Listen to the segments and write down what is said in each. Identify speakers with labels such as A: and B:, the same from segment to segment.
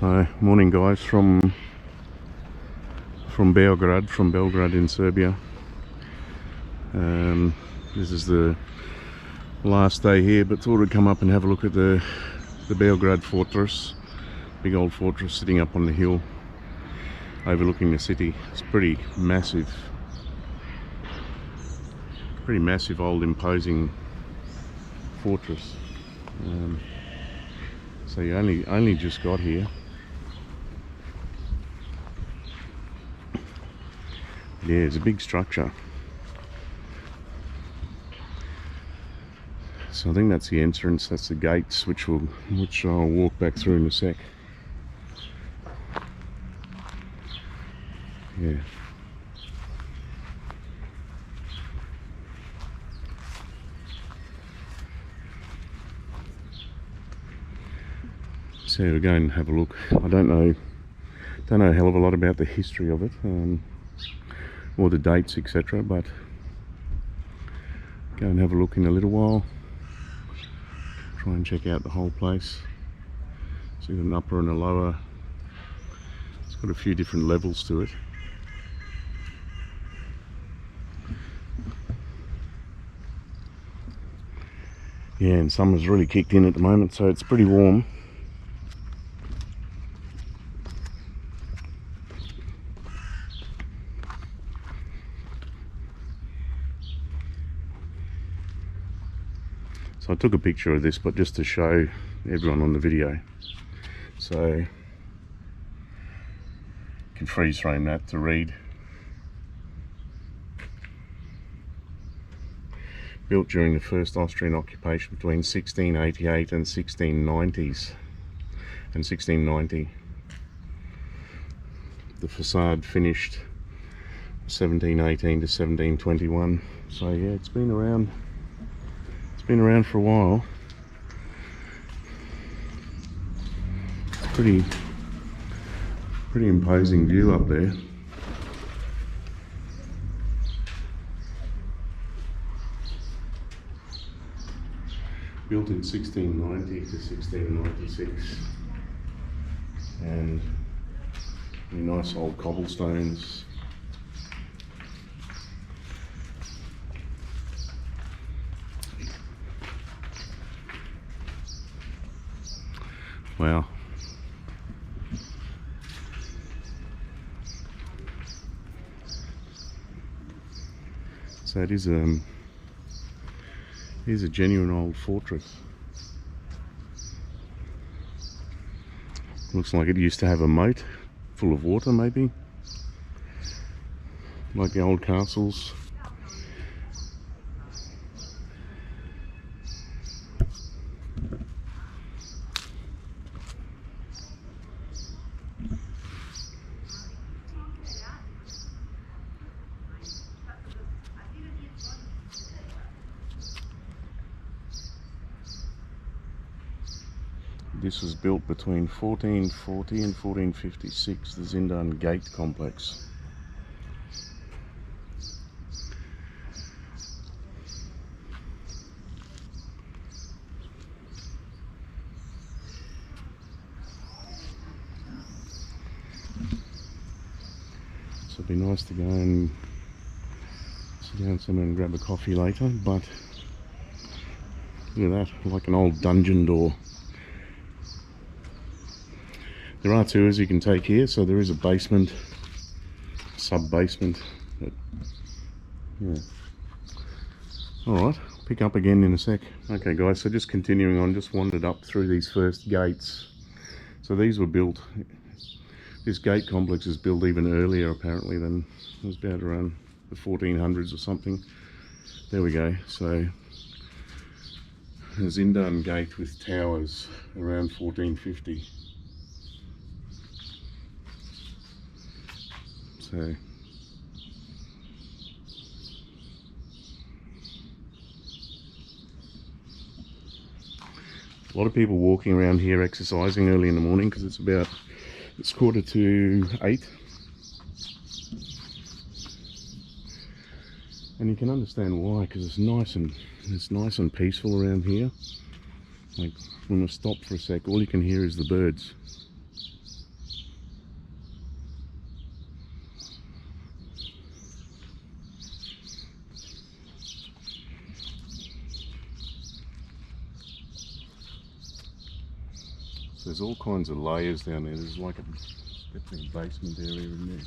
A: So, morning guys from Beograd, from Belgrade in Serbia. This is the last day here, but thought I'd come up and have a look at the Belgrade Fortress. Big old fortress sitting up on the hill overlooking the city. It's pretty massive old imposing fortress. So you only just got here. Yeah, it's a big structure. So I think that's the entrance, that's the gates, which I'll walk back through in a sec. Yeah. So we'll go and have a look. I don't know a hell of a lot about the history of it, or the dates, etc. But go and have a look in a little while. Try and check out the whole place. So you've got an upper and a lower. It's got a few different levels to it. Yeah, and summer's really kicked in at the moment, so it's pretty warm. So I took a picture of this, but just to show everyone on the video. So you can freeze frame that to read. Built during the first Austrian occupation between 1688 and 1690s and 1690. The facade finished 1718 to 1721. So yeah, it's been around for a while. Pretty imposing view up there. Built in 1690 to 1696, and nice old cobblestones. Wow. So it is a genuine old fortress. Looks like it used to have a moat full of water, maybe, like the old castles. This was built between 1440 and 1456, the Zindan Gate complex. So it'd be nice to go and sit down somewhere and grab a coffee later, but look at that, like an old dungeon door. There are tours you can take here, so there is a basement, sub-basement. Yeah. Alright, pick up again in a sec. Okay guys, so just continuing on, just wandered up through these first gates. So these were built, this gate complex was built even earlier apparently than, it was about around the 1400s or something. There we go, so the Zindan Gate with towers around 1450. So a lot of people walking around here exercising early in the morning, because it's 7:45. And you can understand why, because it's nice and peaceful around here. Like when I stop for a sec, all you can hear is the birds. So there's all kinds of layers down there. There's like definitely a basement area in there.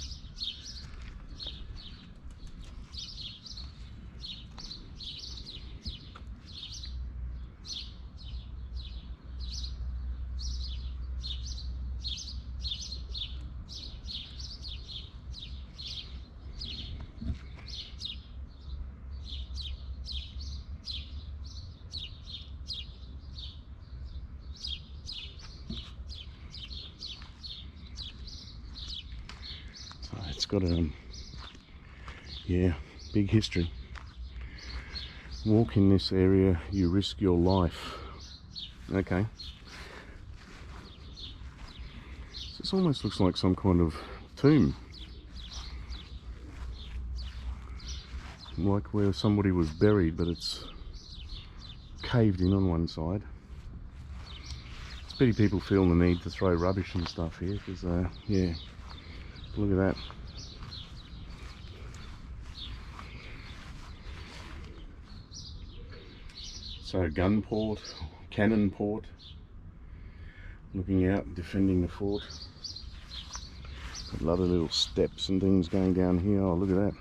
A: It's got a big history. Walk in this area, you risk your life. Okay. So this almost looks like some kind of tomb, like where somebody was buried, but it's caved in on one side. It's pity people feel the need to throw rubbish and stuff here, because yeah, look at that. So gun port, cannon port, looking out, defending the fort. Got a lot of little steps and things going down here. Oh, look at that.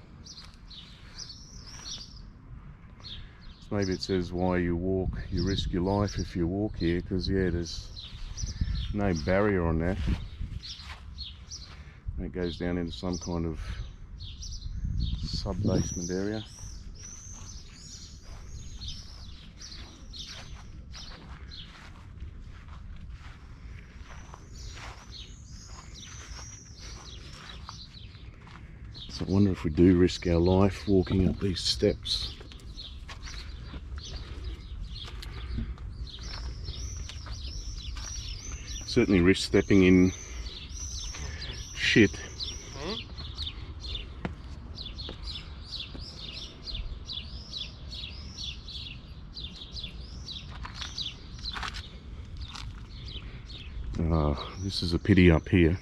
A: So maybe it says why you walk, you risk your life if you walk here, because yeah, there's no barrier on that. It goes down into some kind of sub-basement area. So I wonder if we do risk our life walking up these steps. Certainly risk stepping in shit. This is a pity up here.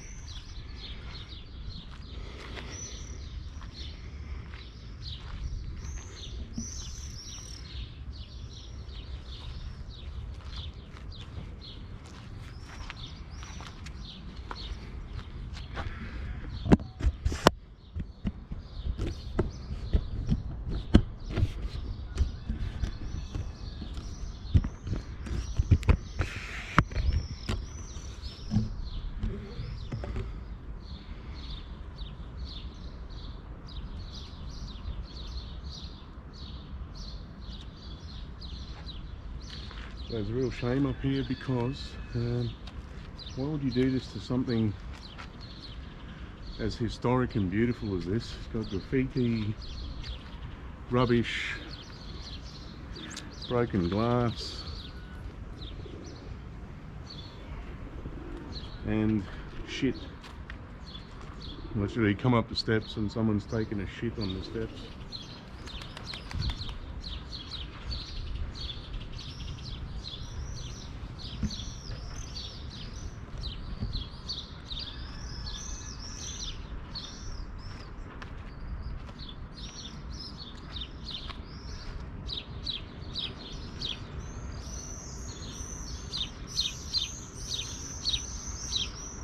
A: There's a real shame up here because why would you do this to something as historic and beautiful as this? It's got graffiti, rubbish, broken glass, and shit. Literally come up the steps and someone's taken a shit on the steps.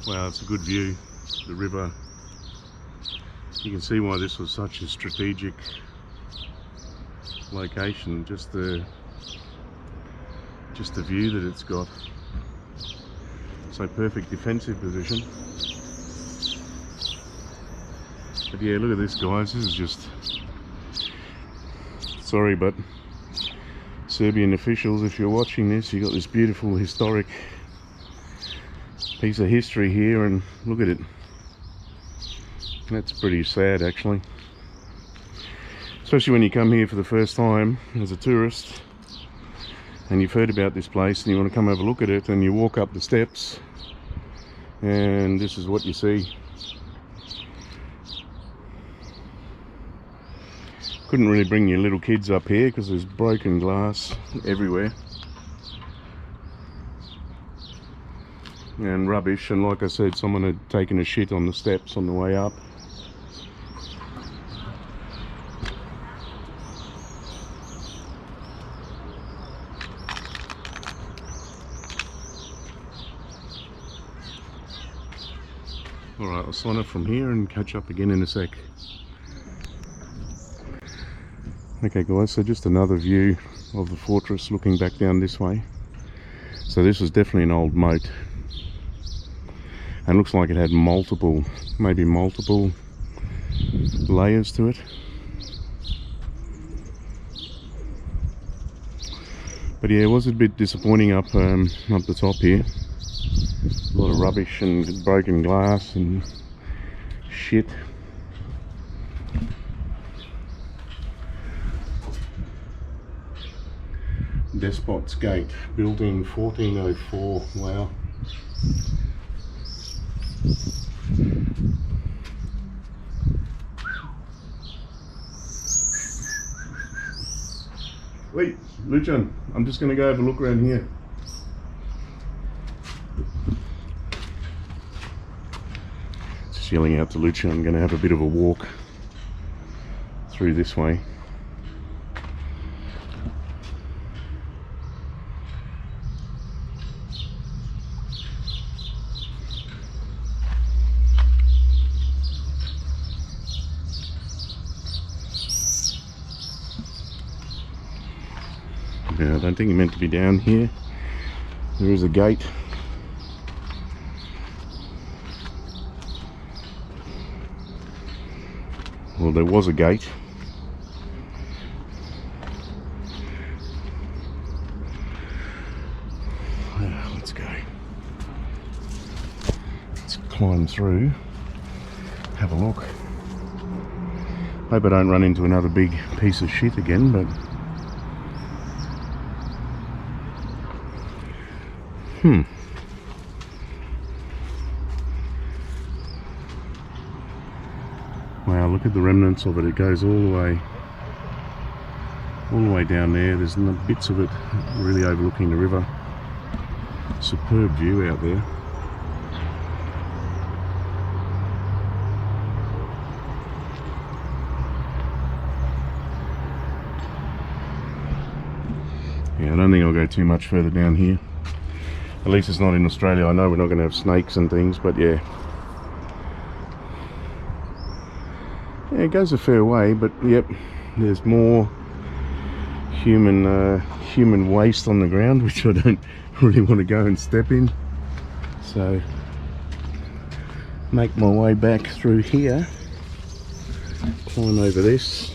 A: Wow, it's a good view, the river. You can see why this was such a strategic location, just the view that it's got. So perfect defensive position. But yeah, look at this, guys, this is just, sorry, but Serbian officials, if you're watching this, you got this beautiful historic piece of history here, and look at it. That's pretty sad, actually, especially when you come here for the first time as a tourist and you've heard about this place and you want to come have a look at it, and you walk up the steps and this is what you see. Couldn't really bring your little kids up here because there's broken glass everywhere and rubbish, and like I said, someone had taken a shit on the steps on the way up. Alright, I'll sign off from here and catch up again in a sec. Okay guys, so just another view of the fortress looking back down this way. So this was definitely an old moat, and looks like it had multiple, maybe multiple layers to it. But yeah, it was a bit disappointing up the top here. A lot of rubbish and broken glass and shit. Despot's Gate, built in 1404. Wow. Wait, Luchan, I'm just going to go have a look around here. Just yelling out to Luchan, I'm going to have a bit of a walk through this way. Yeah, I don't think you're meant to be down here. There is a gate. Well, there was a gate. Let's go. Let's climb through, have a look. Hope I don't run into another big piece of shit again, but wow, look at the remnants of it. It goes all the way down there. There's bits of it really overlooking the river. Superb view out there. Yeah, I don't think I'll go too much further down here. At least it's not in Australia. I know we're not going to have snakes and things, but yeah. Yeah, it goes a fair way, but yep, there's more human waste on the ground, which I don't really want to go and step in. So, make my way back through here, climb over this.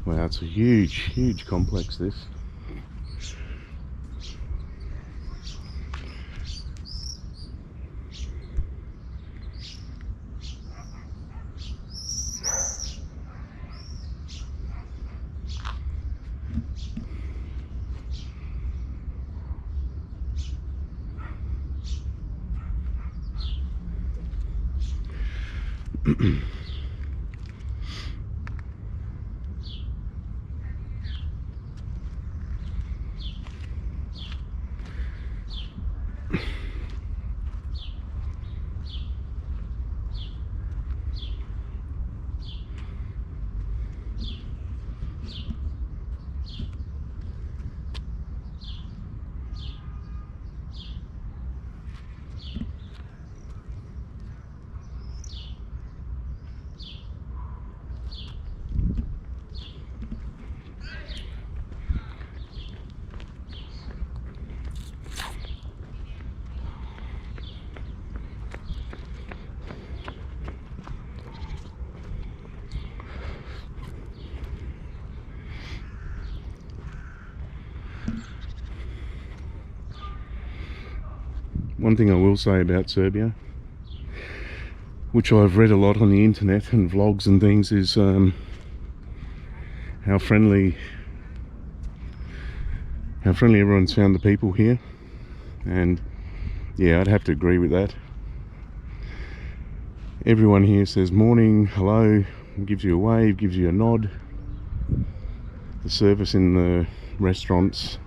A: Wow, it's a huge complex, this. One thing I will say about Serbia, which I've read a lot on the internet and vlogs and things, is how friendly everyone's found the people here, and Yeah, I'd have to agree with that. Everyone here says morning, hello, gives you a wave, gives you a nod. The service in the restaurants,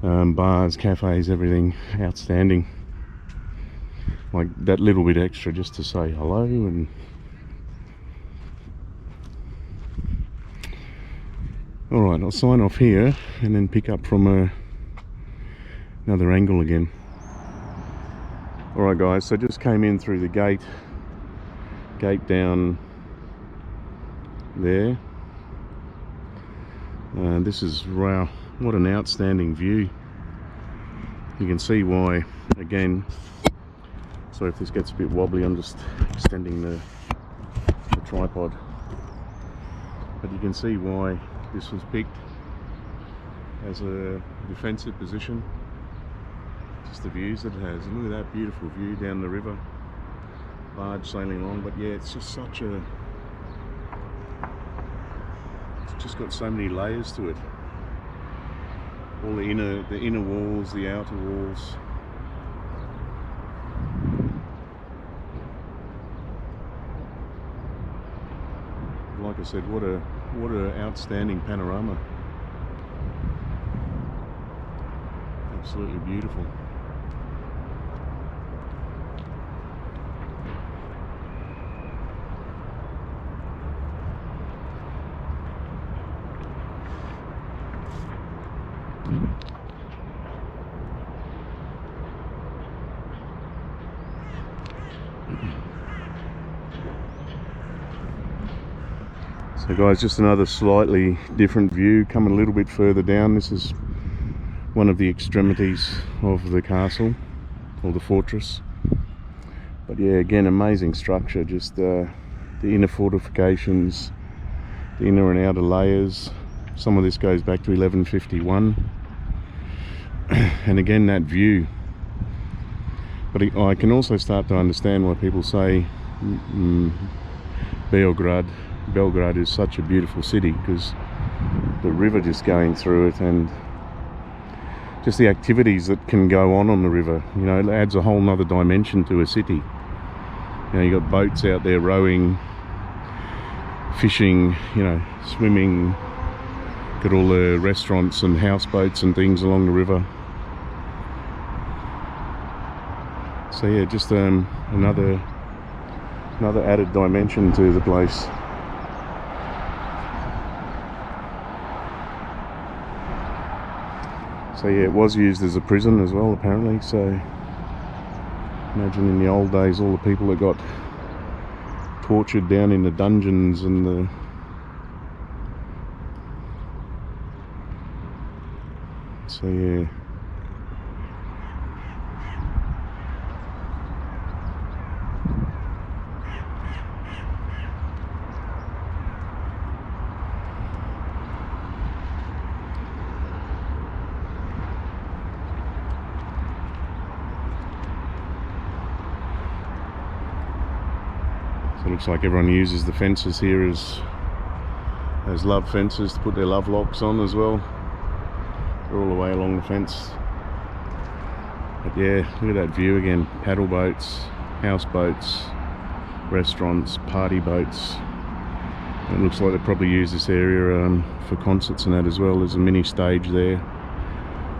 A: bars, cafes, everything outstanding. Like that little bit extra just to say hello. And alright, I'll sign off here and then pick up from another angle again. Alright guys, so just came in through the gate down there. This is, wow, what an outstanding view. You can see why, again, so if this gets a bit wobbly, I'm just extending the tripod. But you can see why this was picked as a defensive position. Just the views that it has. And look at that beautiful view down the river. Barge sailing along, but yeah, it's just such a... It's just got so many layers to it. All the inner walls, the outer walls. Like I said, what a outstanding panorama. Absolutely beautiful. So guys, just another slightly different view, coming a little bit further down. This is one of the extremities of the castle, or the fortress. But yeah, again, amazing structure, just the inner fortifications, the inner and outer layers. Some of this goes back to 1151. And again, that view. But I can also start to understand why people say Belgrade is such a beautiful city, because the river just going through it and just the activities that can go on the river, you know, it adds a whole nother dimension to a city. You know, you got boats out there rowing, fishing, you know, swimming, got all the restaurants and houseboats and things along the river. So yeah, just another added dimension to the place. So yeah, it was used as a prison as well, apparently. So imagine in the old days, all the people that got tortured down in the dungeons and the... So yeah. So it looks like everyone uses the fences here as love fences to put their love locks on as well. They're all the way along the fence. But yeah, look at that view again. Paddle boats, houseboats, restaurants, party boats. It looks like they probably use this area for concerts and that as well. There's a mini stage there,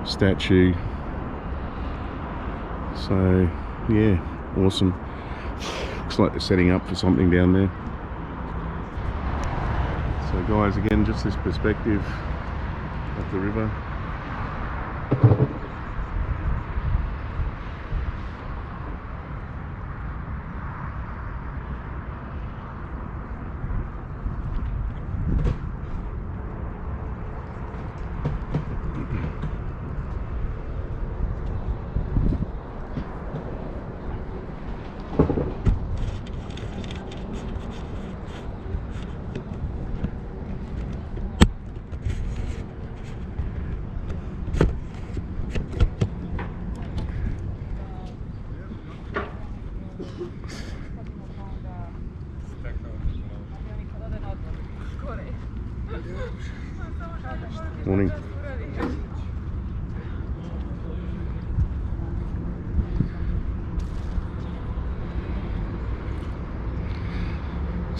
A: statue. So yeah, awesome. Looks like they're setting up for something down there. So guys, again, just this perspective of the river.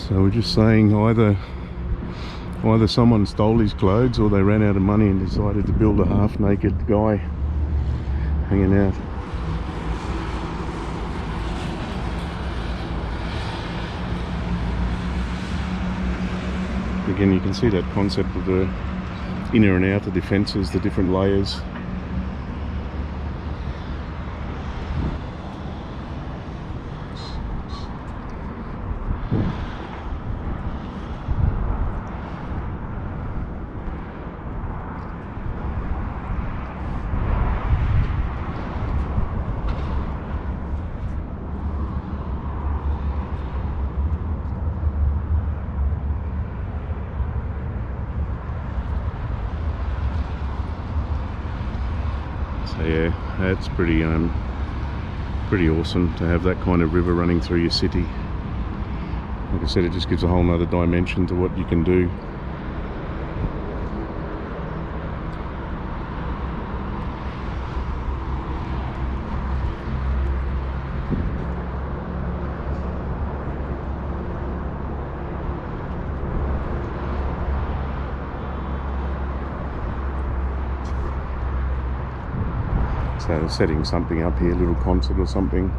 A: So we're just saying either someone stole his clothes or they ran out of money and decided to build a half-naked guy hanging out. Again, you can see that concept of the inner and outer defences, the different layers. So yeah, that's pretty awesome to have that kind of river running through your city. Like I said, it just gives a whole nother dimension to what you can do. So they're setting something up here, a little concert or something.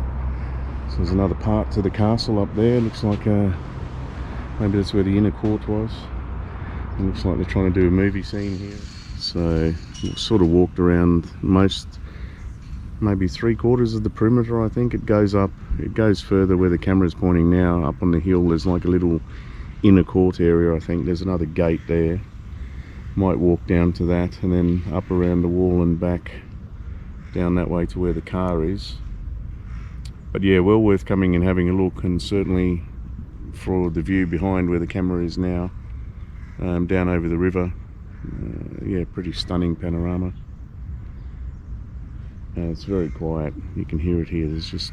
A: So there's another part to the castle up there. Looks like maybe that's where the inner court was. It looks like they're trying to do a movie scene here. So we've sort of walked around maybe 3/4 of the perimeter, I think. It goes further where the camera's pointing now. Up on the hill there's like a little inner court area, I think. There's another gate there. Might walk down to that and then up around the wall and back down that way to where the car is. But yeah, well worth coming and having a look, and certainly for the view behind where the camera is now, down over the river. Yeah, pretty stunning panorama. It's very quiet, you can hear it here. There's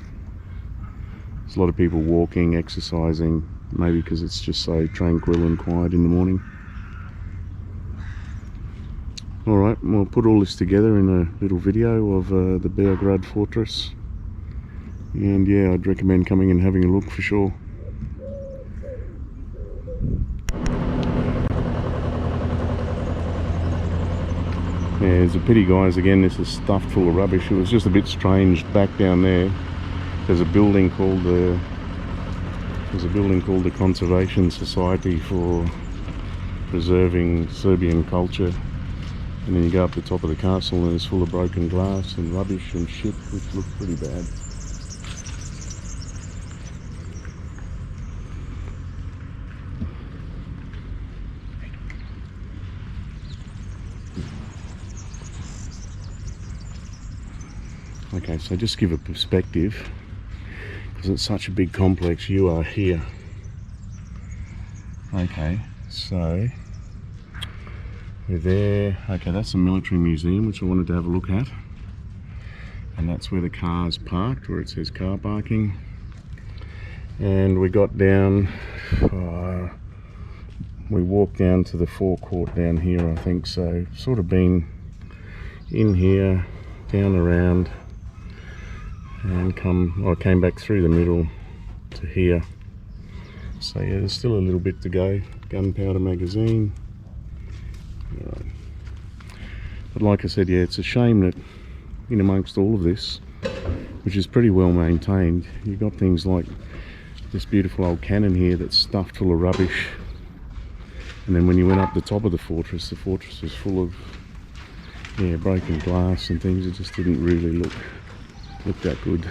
A: a lot of people walking, exercising, maybe because it's just so tranquil and quiet in the morning. Alright, we'll put all this together in a little video of the Belgrade Fortress, and yeah, I'd recommend coming and having a look for sure. Yeah, it's a pity, guys, again this is stuffed full of rubbish. It was just a bit strange back down there. There's a building called the Conservation Society for Preserving Serbian Culture. And then you go up the top of the castle and it's full of broken glass and rubbish and shit, which looks pretty bad. Okay, so just give a perspective, because it's such a big complex. You are here. Okay, so we're there. Okay, that's a military museum, which I wanted to have a look at. And that's where the car's parked, where it says car parking. And we got down, we walked down to the forecourt down here, I think. So sort of been in here, down around, and I came back through the middle to here. So yeah, there's still a little bit to go. Gunpowder magazine. Right. But like I said, yeah, it's a shame that in amongst all of this, which is pretty well maintained, you've got things like this beautiful old cannon here that's stuffed full of rubbish. And then when you went up the top of the fortress was full of, yeah, broken glass and things. It just didn't really look that good.